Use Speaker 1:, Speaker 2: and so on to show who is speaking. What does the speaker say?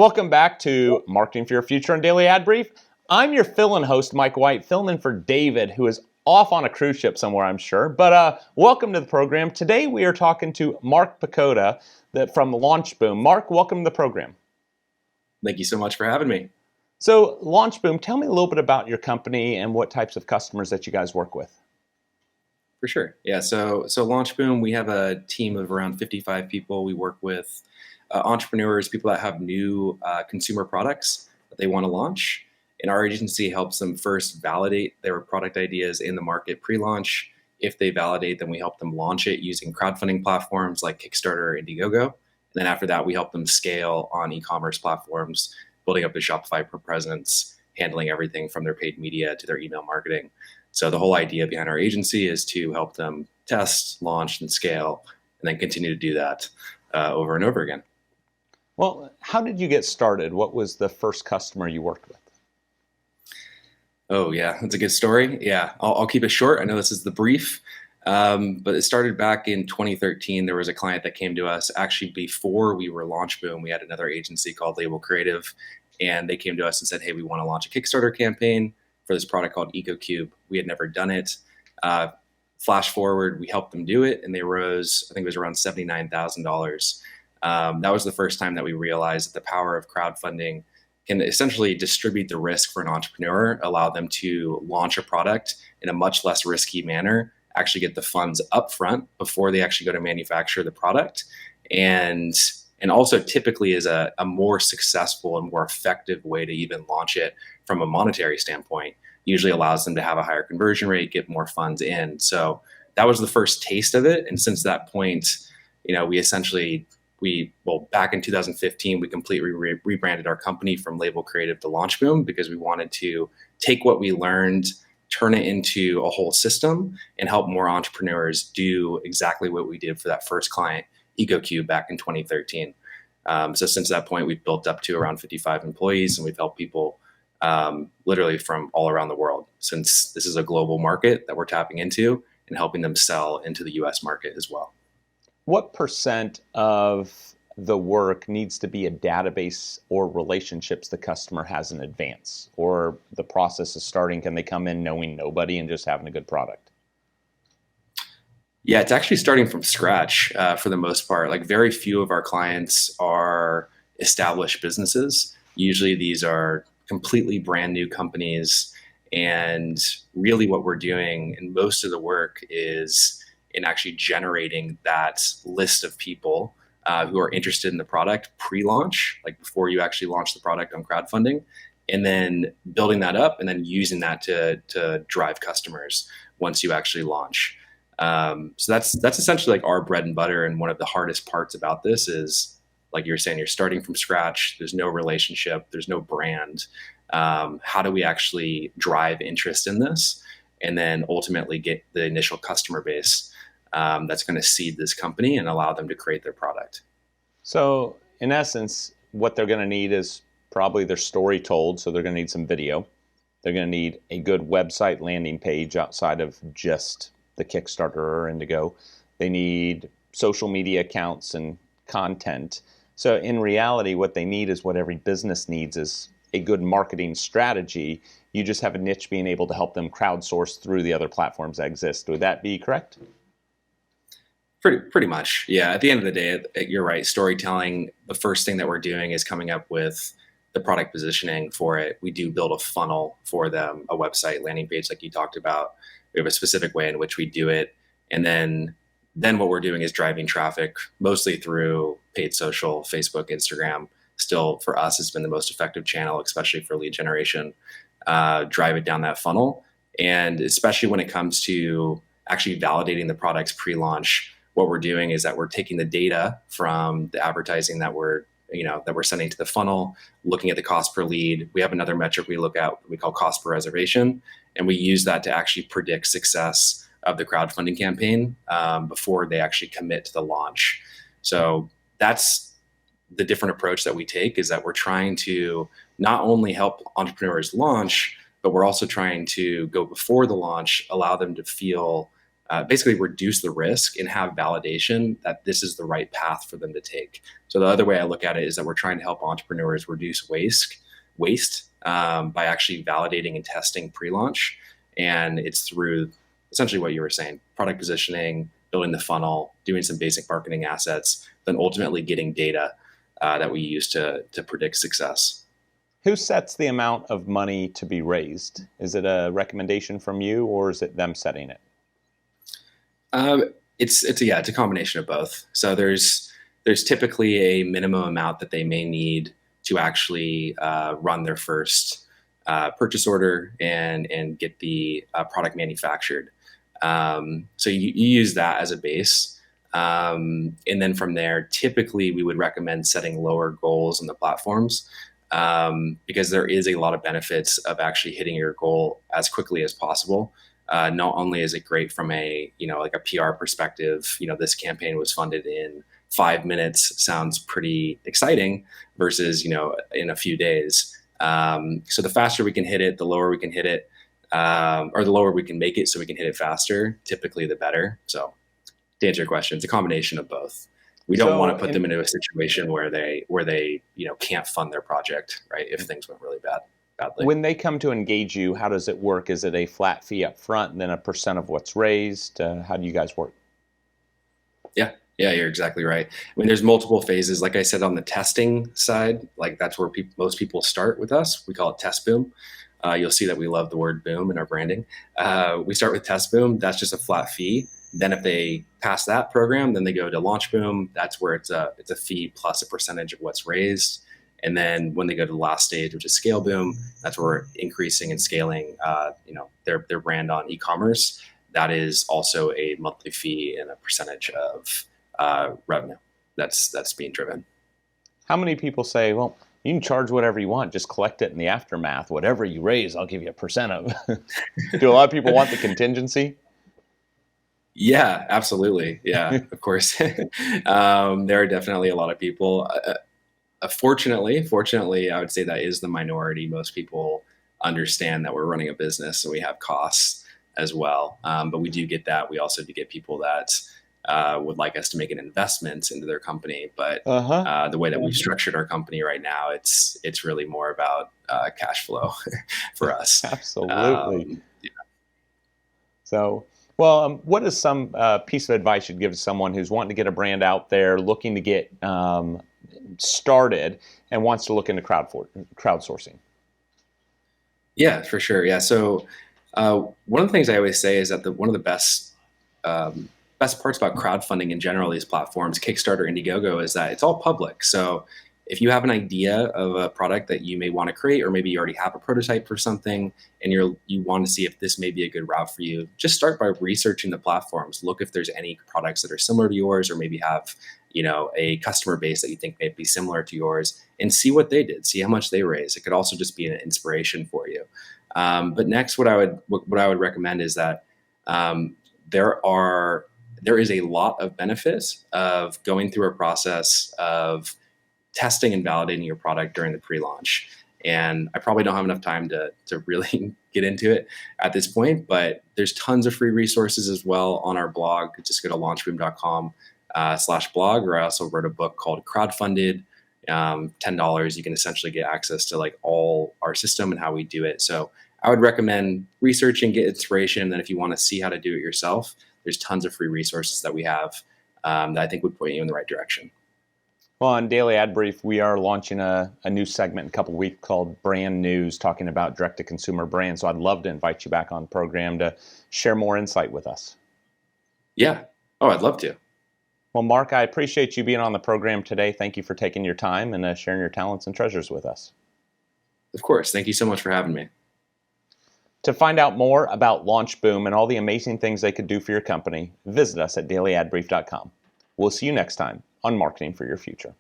Speaker 1: Welcome back to Marketing for Your Future and Daily Ad Brief. I'm your fill-in host, Mike White, filling in for David, who is off on a cruise ship somewhere, I'm sure. But welcome to the program. Today we are talking to Mark Pecota from LaunchBoom. Mark, welcome to the program.
Speaker 2: Thank you so much for having me.
Speaker 1: So LaunchBoom, tell me a little bit about your company and what types of customers that you guys work with.
Speaker 2: For sure. Yeah. So LaunchBoom, we have a team of around 55 people. We work with entrepreneurs, people that have new consumer products that they want to launch. And our agency helps them first validate their product ideas in the market pre-launch. If they validate, then we help them launch it using crowdfunding platforms like Kickstarter or Indiegogo. And then after that, we help them scale on e-commerce platforms, building up their Shopify presence, handling everything from their paid media to their email marketing. So the whole idea behind our agency is to help them test, launch, and scale, and then continue to do that over and over again.
Speaker 1: Well, how did you get started? What was the first customer you worked with?
Speaker 2: Oh, yeah, that's a good story. Yeah, I'll keep it short. I know this is the brief, but it started back in 2013. There was a client that came to us actually before we were LaunchBoom. We had another agency called Label Creative, and they came to us and said, hey, we want to launch a Kickstarter campaign for this product called EcoCube. We had never done it. Flash forward, we helped them do it, and they rose, I think it was around $79,000. That was the first time that we realized that the power of crowdfunding can essentially distribute the risk for an entrepreneur, allow them to launch a product in a much less risky manner, actually get the funds up front before they actually go to manufacture the product, and also typically is a more successful and more effective way to even launch it from a monetary standpoint. Usually allows them to have a higher conversion rate, get more funds in. So that was the first taste of it. And since that point, back in 2015, we completely rebranded our company from Label Creative to LaunchBoom because we wanted to take what we learned, turn it into a whole system, and help more entrepreneurs do exactly what we did for that first client, EcoCube, back in 2013. So since that point, we've built up to around 55 employees, and we've helped people literally from all around the world, since this is a global market that we're tapping into and helping them sell into the US market as well.
Speaker 1: What percent of the work needs to be a database or relationships the customer has in advance? Or the process is starting, can they come in knowing nobody and just having a good product?
Speaker 2: Yeah, it's actually starting from scratch for the most part. Like, very few of our clients are established businesses. Usually these are completely brand new companies. And really what we're doing, and most of the work is in actually generating that list of people who are interested in the product pre-launch, like before you actually launch the product on crowdfunding, and then building that up and then using that to drive customers once you actually launch. So that's essentially like our bread and butter. And one of the hardest parts about this is, like you were saying, you're starting from scratch. There's no relationship. There's no brand. How do we actually drive interest in this and then ultimately get the initial customer base that's going to seed this company and allow them to create their product?
Speaker 1: So in essence, what they're going to need is probably their story told. So they're going to need some video. They're going to need a good website landing page outside of just the Kickstarter or Indigo. They need social media accounts and content. So in reality, what they need is what every business needs, is a good marketing strategy. You just have a niche being able to help them crowdsource through the other platforms that exist. Would that be correct?
Speaker 2: Pretty much. Yeah. At the end of the day, you're right. Storytelling, the first thing that we're doing is coming up with the product positioning for it. We do build a funnel for them, a website landing page like you talked about. We have a specific way in which we do it. And then what we're doing is driving traffic mostly through paid social, Facebook, Instagram. Still, for us, has been the most effective channel, especially for lead generation. Drive it down that funnel. And especially when it comes to actually validating the products pre-launch, what we're doing is that we're taking the data from the advertising that we're sending to the funnel, looking at the cost per lead. We have another metric we look at, we call cost per reservation. And we use that to actually predict success of the crowdfunding campaign before they actually commit to the launch. So that's the different approach that we take, is that we're trying to not only help entrepreneurs launch, but we're also trying to go before the launch, allow them to feel basically reduce the risk and have validation that this is the right path for them to take. So the other way I look at it is that we're trying to help entrepreneurs reduce waste by actually validating and testing pre-launch. And it's through essentially what you were saying, product positioning, building the funnel, doing some basic marketing assets, then ultimately getting data that we use to predict success.
Speaker 1: Who sets the amount of money to be raised? Is it a recommendation from you, or is it them setting it?
Speaker 2: It's a combination of both. So there's typically a minimum amount that they may need to actually run their first purchase order and get the product manufactured. So you use that as a base. And then from there, typically we would recommend setting lower goals on the platforms because there is a lot of benefits of actually hitting your goal as quickly as possible. Not only is it great from a PR perspective, this campaign was funded in 5 minutes, sounds pretty exciting versus, in a few days. So the faster we can hit it, the lower we can hit it, or the lower we can make it so we can hit it faster, typically the better. So to answer your question, it's a combination of both. We don't want to put them into a situation where they can't fund their project, right? If things went really badly.
Speaker 1: When they come to engage you, how does it work? Is it a flat fee up front and then a % of what's raised? How do you guys work?
Speaker 2: Yeah, you're exactly right. I mean, there's multiple phases. Like I said, on the testing side, like that's where most people start with us. We call it test boom. You'll see that we love the word boom in our branding. We start with test boom. That's just a flat fee. Then if they pass that program, then they go to LaunchBoom. That's where it's a fee plus a percentage of what's raised. And then when they go to the last stage, which is scale boom, that's where we're increasing and scaling their brand on e-commerce. That is also a monthly fee and a percentage of revenue that's being driven.
Speaker 1: How many people say, well, you can charge whatever you want, just collect it in the aftermath. Whatever you raise, I'll give you a % of. Do a lot of people want the contingency?
Speaker 2: Yeah, absolutely. Yeah, of course. There are definitely a lot of people. Fortunately, I would say that is the minority. Most people understand that we're running a business and we have costs as well. But we do get that. We also do get people that would like us to make an investment into their company. But the way that we've structured our company right now, it's really more about cash flow for us.
Speaker 1: Absolutely. Yeah. So, well, what is some piece of advice you'd give to someone who's wanting to get a brand out there, looking to get started, and wants to look into crowdsourcing?
Speaker 2: Yeah, for sure. Yeah. So one of the things I always say is that one of the best parts about crowdfunding in general, these platforms, Kickstarter, Indiegogo, is that it's all public. So if you have an idea of a product that you may want to create, or maybe you already have a prototype for something and you want to see if this may be a good route for you, just start by researching the platforms. Look if there's any products that are similar to yours, or maybe have a customer base that you think may be similar to yours, and see what they did, see how much they raised. It could also just be an inspiration for you. But next, what I would recommend is that there is a lot of benefits of going through a process of testing and validating your product during the pre-launch. And I probably don't have enough time to really get into it at this point, but there's tons of free resources as well on our blog. Just go to launchboom.com/blog, or I also wrote a book called Crowdfunded. $10, you can essentially get access to like all our system and how we do it. So I would recommend researching, get inspiration. And then if you want to see how to do it yourself, there's tons of free resources that we have that I think would point you in the right direction.
Speaker 1: Well, on Daily Ad Brief, we are launching a new segment in a couple of weeks called Brand News, talking about direct-to-consumer brands. So I'd love to invite you back on the program to share more insight with us.
Speaker 2: Yeah. Oh, I'd love to.
Speaker 1: Well, Mark, I appreciate you being on the program today. Thank you for taking your time and sharing your talents and treasures with us.
Speaker 2: Of course. Thank you so much for having me.
Speaker 1: To find out more about LaunchBoom and all the amazing things they could do for your company, visit us at dailyadbrief.com. We'll see you next time on Marketing for Your Future.